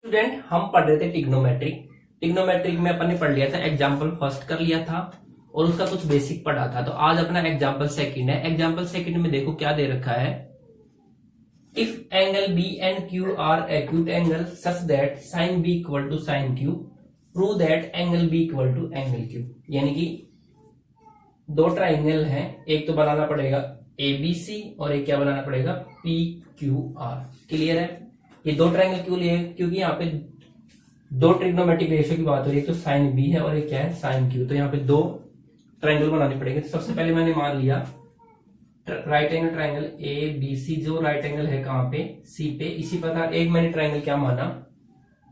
Student हम पढ़ रहे थे टिग्नोमेट्रिक में अपन ने पढ़ लिया था, एग्जाम्पल फर्स्ट कर लिया था और उसका कुछ बेसिक पढ़ा था। तो आज अपना एग्जाम्पल सेकंड है। एग्जाम्पल सेकंड में देखो क्या दे रखा है, if angle B and Q are acute angle such that sine B equal to sine Q, prove that angle B equal to angle Q. यानी कि दो ट्राइंगल हैं, एक तो बनाना पड़ेगा एबीसी और एक क्या बनाना पड़ेगा पी क्यू आर। क्लियर है? ये दो ट्राइंगल क्यों लिए? क्योंकि यहाँ पे दो ट्रिग्नोमेट्रिक रेशियो की बात हो रही है, तो साइन बी है और एक क्या है साइन क्यू। तो यहाँ पे दो ट्राइंगल बनाने पड़ेंगे। तो सबसे पहले मैंने मान लिया right angle triangle A B C, जो राइट एंगल है कहाँ पे सी पे। इसी प्रकार एक मैंने ट्राइंगल क्या माना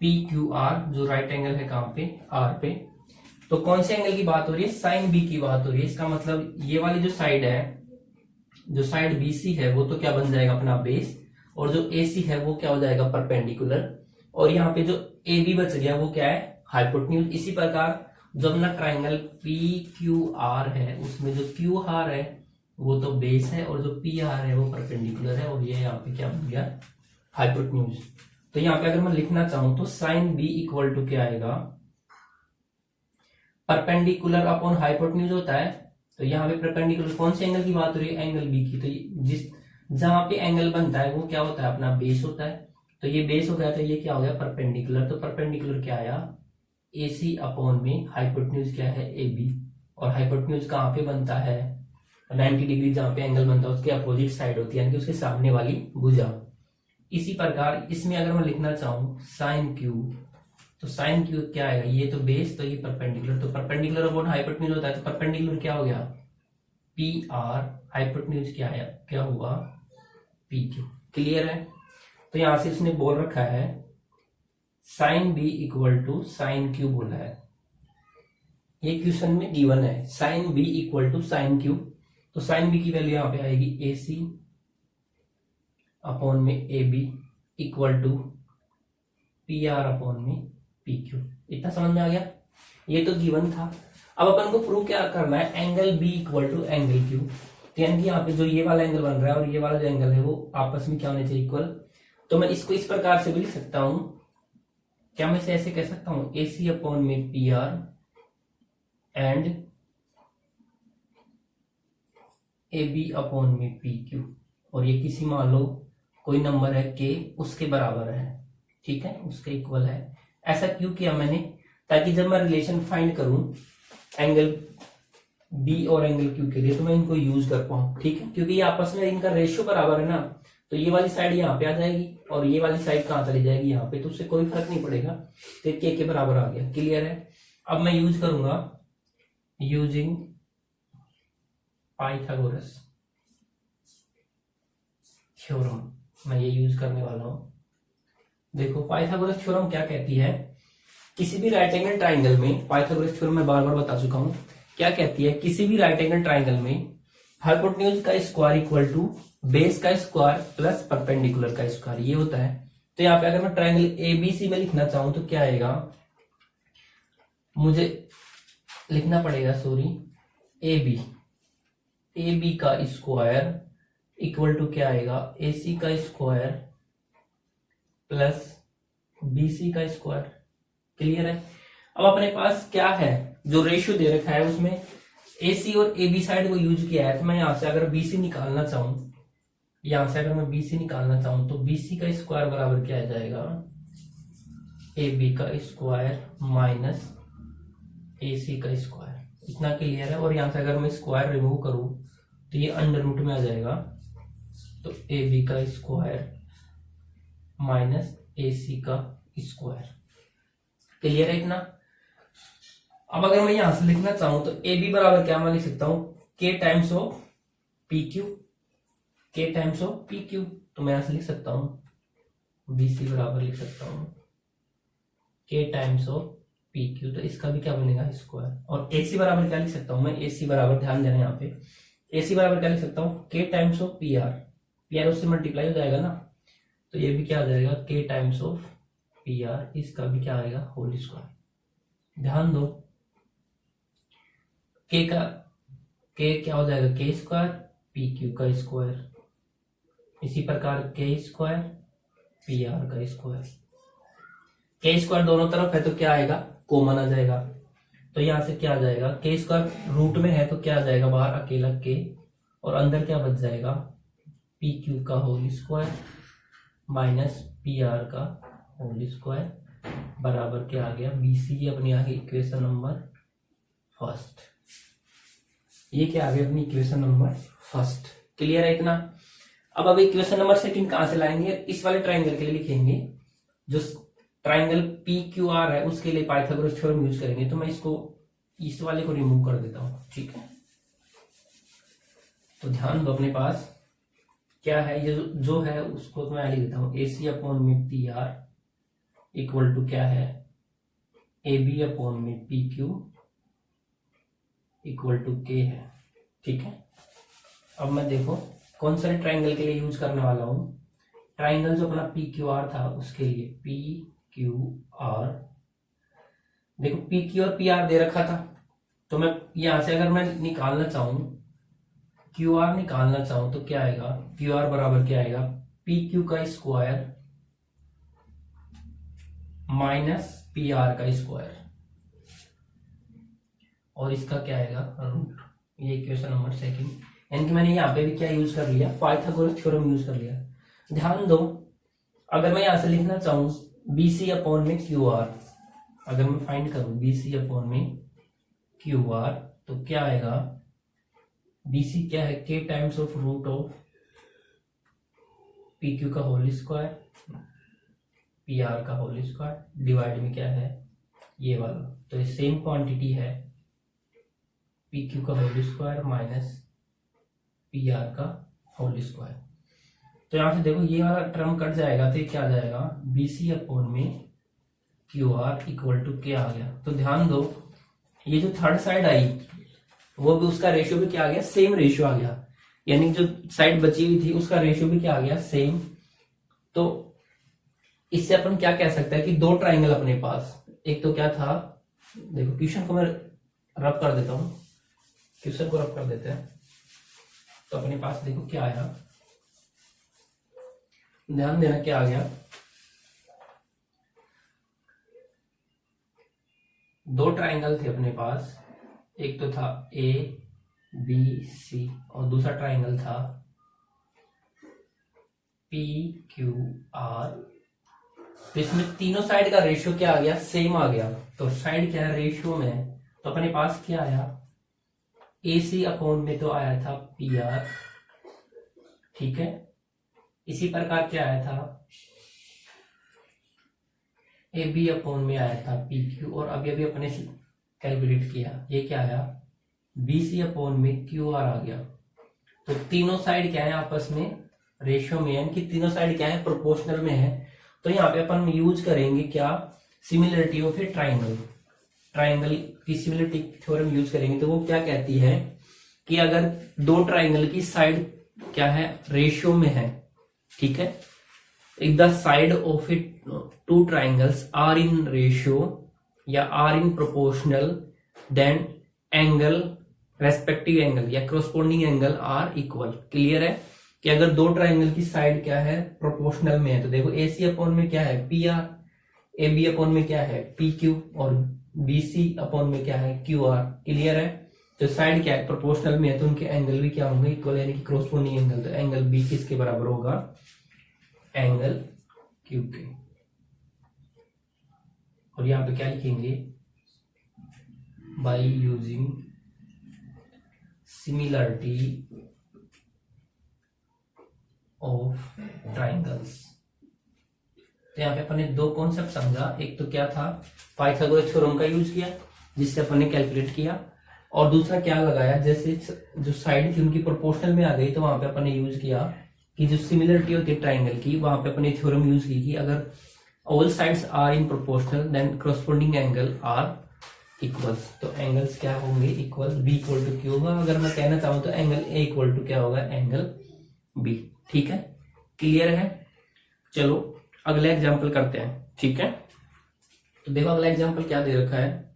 पी क्यू आर, जो राइट एंगल है कहाँ पे आर पे। तो कौन से एंगल की बात हो रही है? साइन बी की बात हो रही है। इसका मतलब ये वाली जो साइड है, जो साइड बीसी है वो तो क्या बन जाएगा अपना बेस, और जो एसी है वो क्या हो जाएगा परपेंडिकुलर, और यहाँ पे जो ए बी बच गया वो क्या है हाइपोटेन्यूज। इसी प्रकार जो अपना ट्राइंगल पी क्यू आर है उसमें जो क्यू आर है वो तो बेस है और जो पी आर है वो परपेंडिकुलर है, और ये यहाँ पे क्या बन गया हाइपोटेन्यूज। तो यहाँ पे अगर मैं लिखना चाहूं तो साइन बी इक्वल टू क्या आएगा परपेंडिकुलर अपॉन हाइपोटेन्यूज होता है। तो यहाँ पे परपेंडिकुलर कौन से एंगल की बात हो रही है? एंगल बी की। तो जिस जहां पे एंगल बनता है वो क्या होता है अपना बेस होता है। तो ये बेस हो गया, तो ये क्या हो गया परपेंडिकुलर। तो परपेंडिकुलर क्या आया AC अपॉन में हाइपोटेन्यूज क्या है AB, और हाइपोटेन्यूज कहाँ पे बनता है 90 डिग्री, जहां पे एंगल बनता है उसके अपोजिट साइड होती है, यानी कि उसके सामने वाली भुजा। इसी प्रकार इसमें अगर मैं लिखना चाहूं साइन क्यू, तो साइन क्यू क्या आएगा, ये तो बेस तो ये परपेंडिकुलर। तो परपेंडिकुलर अपॉन हाइपोटेन्यूज होता है, तो परपेंडिकुलर क्या हो गया पी आर, हाइपोटेन्यूज क्या आया क्या हुआ पी क्यू। क्लियर है? तो यहां से इसने बोल रखा है sine B equal to sine Q बोला है। ये क्वेश्चन में गिवन है sine B equal to sine Q. तो साइन बी की वैल्यू यहां पे आएगी AC अपॉन में AB equal to PR upon में PQ। इतना समझ में आ गया? ये तो गिवन था। अब अपन को प्रूव क्या करना है, angle B equal to angle Q। तो यानी कि यहाँ पे जो ये वाला एंगल बन रहा है और ये वाला जो एंगल है वो आपस में क्या होने चाहिए इक्वल। तो मैं इसको इस प्रकार से भी लिख सकता हूं, क्या मैं इसे ऐसे कह सकता हूं AC अपॉन में PR एंड AB अपॉन में PQ, और ये किसी मान लो कोई नंबर है K उसके बराबर है, ठीक है, उसके इक्वल है। ऐसा क्यों किया मैंने? ताकि जब मैं रिलेशन फाइंड करूं एंगल B और एंगल Q के लिए तो मैं इनको यूज कर पाऊं, ठीक है, क्योंकि ये आपस में इनका रेशियो बराबर है ना। तो ये वाली साइड यहाँ पे आ जाएगी और ये वाली साइड कहाँ चली जाएगी यहाँ पे, तो उससे कोई फर्क नहीं पड़ेगा। तो K के बराबर आ गया। क्लियर है? अब मैं यूज करूंगा यूजिंग पाइथागोरस थ्योरम, मैं ये यूज करने वाला हूं। देखो पाइथागोरस थ्योरम क्या कहती है, किसी भी राइट एंगल ट्राइंगल में, पाइथागोरस थ्योरम मैं बार बार बता चुका हूं, क्या कहती है किसी भी राइट एंगल ट्राइंगल में हाइपोटेन्यूज का स्क्वायर इक्वल टू बेस का स्क्वायर प्लस परपेंडिकुलर का स्क्वायर, ये होता है। तो यहाँ पे अगर मैं ट्राइंगल ABC में लिखना चाहूं तो क्या आएगा, मुझे लिखना पड़ेगा AB का स्क्वायर इक्वल टू क्या आएगा AC का स्क्वायर प्लस BC का स्क्वायर। क्लियर है? अब अपने पास क्या है, जो रेशियो दे रखा है उसमें AC और AB साइड को यूज किया है। तो मैं यहां से अगर BC निकालना चाहूं, यहां से अगर मैं BC निकालना चाहूं तो BC का स्क्वायर बराबर क्या आ जाएगा AB का स्क्वायर माइनस AC का स्क्वायर। इतना क्लियर है? और यहां से अगर मैं स्क्वायर रिमूव करूं तो ये अंडर रूट में आ जाएगा, तो AB का स्क्वायर माइनस AC का स्क्वायर। क्लियर है इतना? अब अगर मैं यहां से लिखना चाहूं तो AB बराबर क्या मैं लिख सकता हूं K times of PQ, K times of PQ। तो मैं यहां से लिख सकता हूं BC बराबर लिख सकता हूं K टाइम्स ऑफ PQ। तो इसका भी क्या बनेगा स्क्वायर। और AC बराबर क्या लिख सकता हूं मैं, AC बराबर ध्यान देना यहाँ पे, AC बराबर क्या लिख सकता हूं K टाइम्स ऑफ PR उससे मल्टीप्लाई हो जाएगा ना, तो ये भी क्या आ जाएगा K टाइम्स ऑफ PR, इसका भी क्या आएगा होल स्क्वायर। ध्यान दो K क्या हो जाएगा K स्क्वायर PQ का स्क्वायर, इसी प्रकार K स्क्वायर PR का स्क्वायर। के स्क्वायर दोनों तरफ है तो क्या आएगा, कॉमन आ जाएगा। तो यहां से क्या आ जाएगा, के स्क्वायर रूट में है तो क्या आ जाएगा बाहर अकेला के, और अंदर क्या बच जाएगा, पी क्यू का whole square minus P R का होल स्क्वायर बराबर क्या आ गया, बीसी अपनी आ गई इक्वेशन नंबर फर्स्ट। ये क्या आ गया अपनी इक्वेशन नंबर फर्स्ट। क्लियर है इतना। अब इक्वेशन नंबर सेकंड कहां से लाएंगे, इस वाले ट्राइंगल के लिए लिखेंगे, जो ट्राइंगल पी क्यू आर है उसके लिए पाइथागोरस थ्योरम यूज करेंगे। तो मैं इसको इस वाले को रिमूव कर देता हूं, ठीक है। तो ध्यान दो अपने पास क्या है, ये जो है उसको तो मैं लिख देता हूं, ए सी अपॉन में पी आर इक्वल टू क्या है, ए बी अपॉन में पी क्यू इक्वल टू के है, ठीक है। अब मैं देखो कौन सा ट्राइंगल के लिए यूज करने वाला हूं, ट्राइंगल जो अपना पी क्यू आर था उसके लिए पी क्यू आर, देखो पी क्यू और पी आर दे रखा था, तो मैं यहां से अगर मैं निकालना चाहूं, क्यू आर निकालना चाहूं तो क्या आएगा, क्यू आर बराबर क्या आएगा, पी क्यू का स्क्वायर माइनस पी आर का स्क्वायर, और इसका क्या आएगा रूट। ये इक्वेशन नंबर सेकंड, यानी कि मैंने यहाँ पे भी क्या यूज कर लिया, पाइथागोरस थ्योरम यूज कर लिया। ध्यान दो अगर मैं यहां से लिखना चाहूं बी सी अपॉन में क्यू आर, अगर मैं फाइंड करूं बी सी अपॉन में क्यू आर तो क्या आएगा, बी सी क्या है, K times of root of P Q का होल स्क्वायर पी आर का होल स्क्वायर डिवाइड में क्या है ये वाला, तो ये सेम क्वांटिटी है पी क्यू का whole square minus P R का होल स्क्वायर। तो यहां से देखो ये वाला टर्म कट जाएगा तो ये क्या आ जाएगा, बी सी अपॉन में क्यू आर इक्वल टू क्या आ गया। तो ध्यान दो ये जो थर्ड साइड आई वो भी उसका रेशियो भी क्या आ गया, सेम रेशियो आ गया, यानी जो साइड बची हुई थी उसका रेशियो भी क्या आ गया, सेम। तो इससे अपन क्या कह सकते हैं कि दो ट्राइंगल अपने पास, एक तो क्या था, देखो क्वेश्चन को मैं रब कर देता हूं, क्वेश्चन को रब कर देते हैं, तो अपने पास देखो क्या आया, ध्यान देना क्या आ गया, दो ट्राइंगल थे अपने पास, एक तो था ए बी सी और दूसरा ट्राइंगल था पी क्यू आर। तो इसमें तीनों साइड का रेशियो क्या आ गया, सेम आ गया। तो साइड क्या है रेशियो में, तो अपने पास क्या आया, ए सी अपॉन में तो आया था पी आर, ठीक है। इसी प्रकार क्या आया था, ए बी अपॉन में आया था पी क्यू, और अभी अभी अपने कैलकुलेट किया, ये क्या आया, बी सी अपॉन में क्यू आर आ गया। तो तीनों साइड क्या है आपस में रेशियो में, यानी कि तीनों साइड क्या है प्रोपोर्शनल में है। तो यहाँ पे अपन यूज करेंगे क्या, similarity of A triangle, triangle की सिमिलरिटी थ्योरम यूज करेंगे। तो वो क्या कहती है कि अगर दो ट्राइंगल की साइड क्या है रेशियो में है, ठीक है, if the side of it two triangles are in ratio या are in proportional then angle respective angle या corresponding angle are equal. Clear है कि अगर दो ट्राइंगल की साइड क्या है प्रोपोर्शनल में है, तो देखो ए सी अपॉन में क्या है P R, A B upon में क्या है पी क्यू, और बी सी अपॉन में क्या है क्यू आर। क्लियर है, तो साइड क्या है प्रोपोर्शनल में है तो उनके एंगल भी क्या होंगे इक्वल, यानी कि क्रोस्पोंडिंग एंगल। तो एंगल बी किसके बराबर होगा, एंगल क्यू के। और यहां पे क्या लिखेंगे, by using similarity of triangles. तो यहाँ पे अपन ने दो कॉन्सेप्ट समझा, एक तो क्या था पाइथागोरस थ्योरम का यूज किया जिससे अपन ने कैलकुलेट किया, और दूसरा क्या लगाया, जैसे जो साइड थी उनकी प्रोपोर्शनल में आ गई तो वहां पे अपन ने यूज किया कि जो सिमिलरिटी होती है ट्राइंगल की, वहां पे अपन ने थ्योरम यूज की कि अगर all sides are in proportional then corresponding angle are equals. तो एंगल्स क्या होंगे equal, B equal to Q होगा, अगर मैं कहना चाहूं तो एंगल ए इक्वल टू क्या होगा, एंगल बी। ठीक है, क्लियर है। चलो अगला एग्जाम्पल करते हैं, ठीक है। तो देखो अगला एग्जाम्पल क्या दे रखा है,